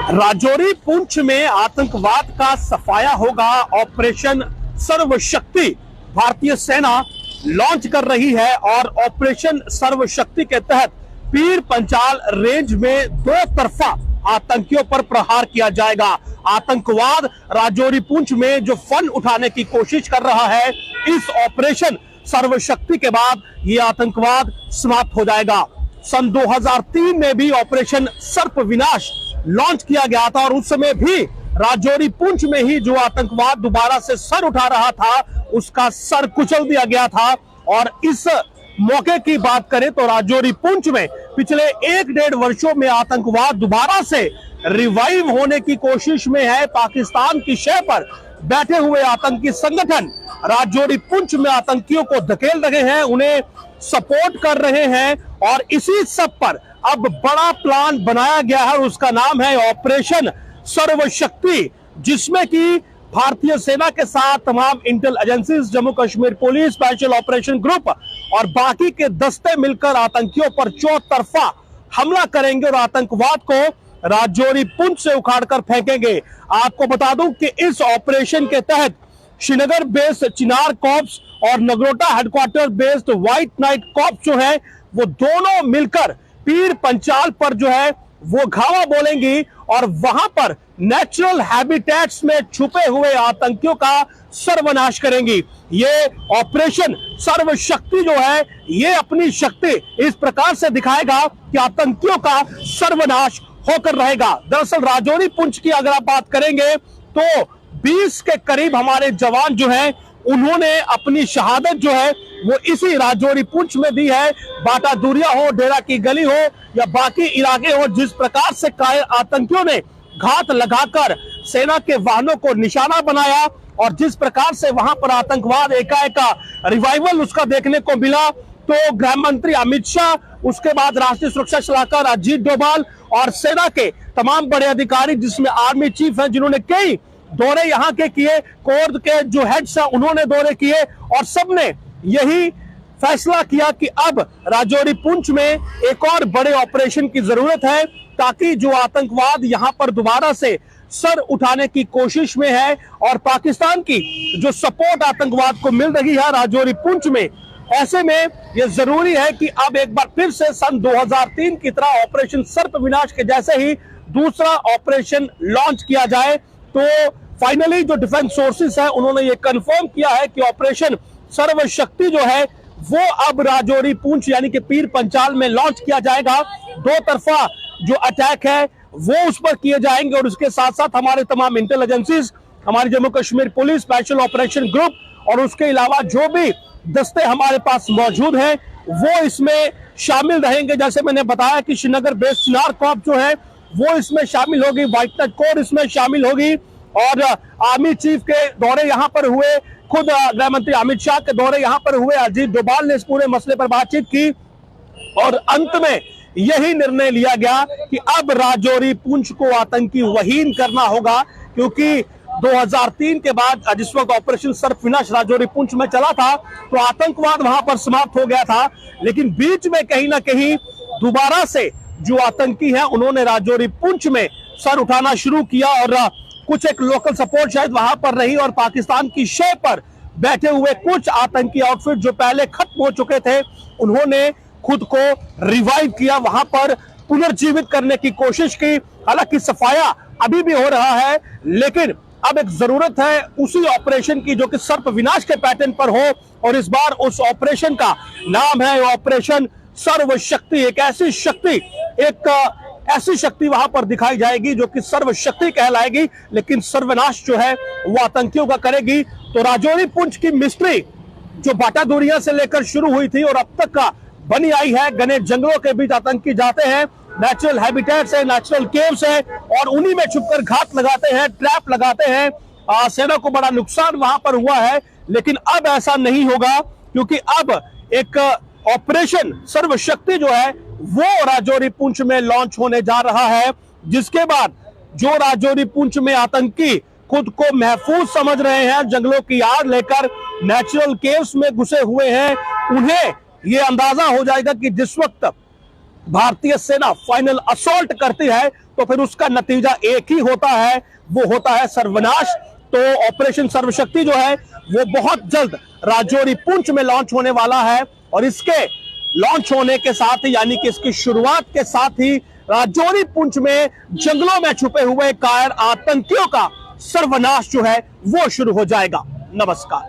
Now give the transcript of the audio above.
राजौरी पुंछ में आतंकवाद का सफाया होगा। ऑपरेशन सर्वशक्ति भारतीय सेना लॉन्च कर रही है और ऑपरेशन सर्वशक्ति के तहत पीर पंचाल रेंज में दो तरफा आतंकियों पर प्रहार किया जाएगा। आतंकवाद राजौरी पुंछ में जो फन उठाने की कोशिश कर रहा है, इस ऑपरेशन सर्वशक्ति के बाद ये आतंकवाद समाप्त हो जाएगा। सन 2003 में भी ऑपरेशन सर्प विनाश लॉन्च किया गया था और उस समय भी राजौरी पुंछ में ही जो आतंकवाद दोबारा से सर उठा रहा था, उसका सर कुचल दिया गया था। और इस मौके की बात करें तो राजौरी पुंछ में पिछले 1-1.5 वर्षों में आतंकवाद दोबारा से रिवाइव होने की कोशिश में है। पाकिस्तान की शह पर बैठे हुए आतंकी संगठन राजौरी पुंछ में आतंकियों को धकेल रहे हैं, उन्हें सपोर्ट कर रहे हैं और इसी सब पर अब बड़ा प्लान बनाया गया है। उसका नाम है ऑपरेशन सर्वशक्ति, जिसमें कि भारतीय सेना के साथ तमाम Intel agencies, Jammu Kashmir police, special operation group और बाकी के दस्ते मिलकर आतंकियों पर चौतरफा हमला करेंगे और आतंकवाद को राजौरी पुंछ से उखाड़कर फेंकेंगे। आपको बता दूं कि इस ऑपरेशन के तहत श्रीनगर बेस्ड चिनार कॉर्प्स और Nagrota headquarter based white night corps जो है, वो दोनों मिलकर पीर पंचाल पर जो है वो घावा बोलेंगी और वहां पर नेचुरल हैबिटेट्स में छुपे हुए आतंकियों का सर्वनाश करेंगी। ये ऑपरेशन सर्वशक्ति जो है, ये अपनी शक्ति इस प्रकार से दिखाएगा कि आतंकियों का सर्वनाश होकर रहेगा। दरअसल राजौरी पुंछ की अगर आप बात करेंगे तो 20 के करीब हमारे जवान जो हैं, उन्होंने अपनी शहादत जो है वो इसी राजौरी पुंछ में दी है। बाटा दूरिया हो, डेरा की गली हो या बाकी इलाके हो, जिस प्रकार से आतंकियों ने घात लगाकर सेना के वाहनों को निशाना बनाया और जिस प्रकार से वहां पर आतंकवाद एकाएक रिवाइवल उसका देखने को मिला, तो गृह मंत्री अमित शाह, उसके बाद राष्ट्रीय सुरक्षा सलाहकार अजीत डोभाल और सेना के तमाम बड़े अधिकारी, जिसमें आर्मी चीफ हैं, जिन्होंने कई दौरे यहाँ के किए, कोर के जो हेड्स हैं उन्होंने दौरे किए और सबने यही फैसला किया कि अब राजौरी पुंछ में एक और बड़े ऑपरेशन की जरूरत है, ताकि जो आतंकवाद यहां पर दोबारा से सर उठाने की कोशिश में है और पाकिस्तान की जो सपोर्ट आतंकवाद को मिल रही है राजौरी पुंछ में, ऐसे में यह जरूरी है कि अब एक बार फिर से सन 2003 की तरह ऑपरेशन सर्प विनाश के जैसे ही दूसरा ऑपरेशन लॉन्च किया जाए। तो फाइनली जो डिफेंस सोर्सेस है, उन्होंने ये कंफर्म किया है कि ऑपरेशन सर्वशक्ति जो है वो अब राजौरी पुंछ यानी कि पीर पंचाल में लॉन्च किया जाएगा। दो तरफा जो अटैक है वो उस पर किए जाएंगे और उसके साथ साथ हमारे तमाम इंटेल एजेंसीज, हमारी Jammu Kashmir police, special operation group और उसके अलावा जो भी दस्ते हमारे पास मौजूद हैं वो इसमें शामिल रहेंगे। जैसे मैंने बताया कि श्रीनगर बेस्ड चिनार कॉर्प्स जो है वो इसमें शामिल होगी, व्हाइट नाइट कोर इसमें शामिल होगी और आर्मी चीफ के दौरे यहां पर हुए, खुद गृह मंत्री अमित शाह के दौरे यहां पर हुए, अजीत डोभाल ने इस पूरे मसले पर बातचीत की और अंत में यही निर्णय लिया गया कि अब राजौरी पुंछ को आतंकी वहीन करना होगा, क्योंकि 2003 के बाद जिस वक्त ऑपरेशन सर्प विनाश राजौरी पुंछ में चला था तो आतंकवाद वहां पर समाप्त हो गया था, लेकिन बीच में कहीं ना कहीं दोबारा से जो आतंकी हैं उन्होंने राजौरी पुंछ में सर उठाना शुरू किया और कुछ एक लोकल सपोर्ट शायद वहां पर रही और पाकिस्तान की शह पर बैठे हुए कुछ आतंकी आउटफिट जो पहले खत्म हो चुके थे, उन्होंने खुद को रिवाइव किया, वहां पर पुनर्जीवित करने की कोशिश की। हालांकि सफाया अभी भी हो रहा है, लेकिन अब एक जरूरत है उसी ऑपरेशन की जो कि सर्प विनाश के पैटर्न पर हो और इस बार उस ऑपरेशन का नाम है ऑपरेशन सर्वशक्ति। एक ऐसी शक्ति वहां पर दिखाई जाएगी जो कि सर्वशक्ति कहलाएगी, लेकिन सर्वनाश जो है वो आतंकियों का करेगी। तो राजौरी पुंछ की मिस्ट्री जो बाटा दूरिया से लेकर शुरू हुई थी और अब तक का बनी आई है, घने जंगलों के बीच आतंकी जाते हैं, नेचुरल हैबिटेट्स है, नेचुरल केव्स है और उन्हीं में छुपकर घात लगाते हैं, ट्रैप लगाते हैं। सेना को बड़ा नुकसान वहां पर हुआ है, लेकिन अब ऐसा नहीं होगा, क्योंकि अब एक ऑपरेशन सर्वशक्ति जो है वो राजौरी पुंछ में लॉन्च होने जा रहा है, जिसके बाद जो राजौरी पुंछ में आतंकी खुद को महफूज समझ रहे हैं, जंगलों की आड़ लेकर नेचुरल केव्स में घुसे हुए हैं, उन्हें यह अंदाजा हो जाएगा कि जिस वक्त भारतीय सेना फाइनल असॉल्ट करती है तो फिर उसका नतीजा एक ही होता है, वो होता है सर्वनाश। तो ऑपरेशन सर्वशक्ति जो है वो बहुत जल्द राजौरी पुंछ में लॉन्च होने वाला है और इसके लॉन्च होने के साथ ही यानी कि इसकी शुरुआत के साथ ही राजौरी पुंछ में जंगलों में छुपे हुए कायर आतंकियों का सर्वनाश जो है वो शुरू हो जाएगा। नमस्कार।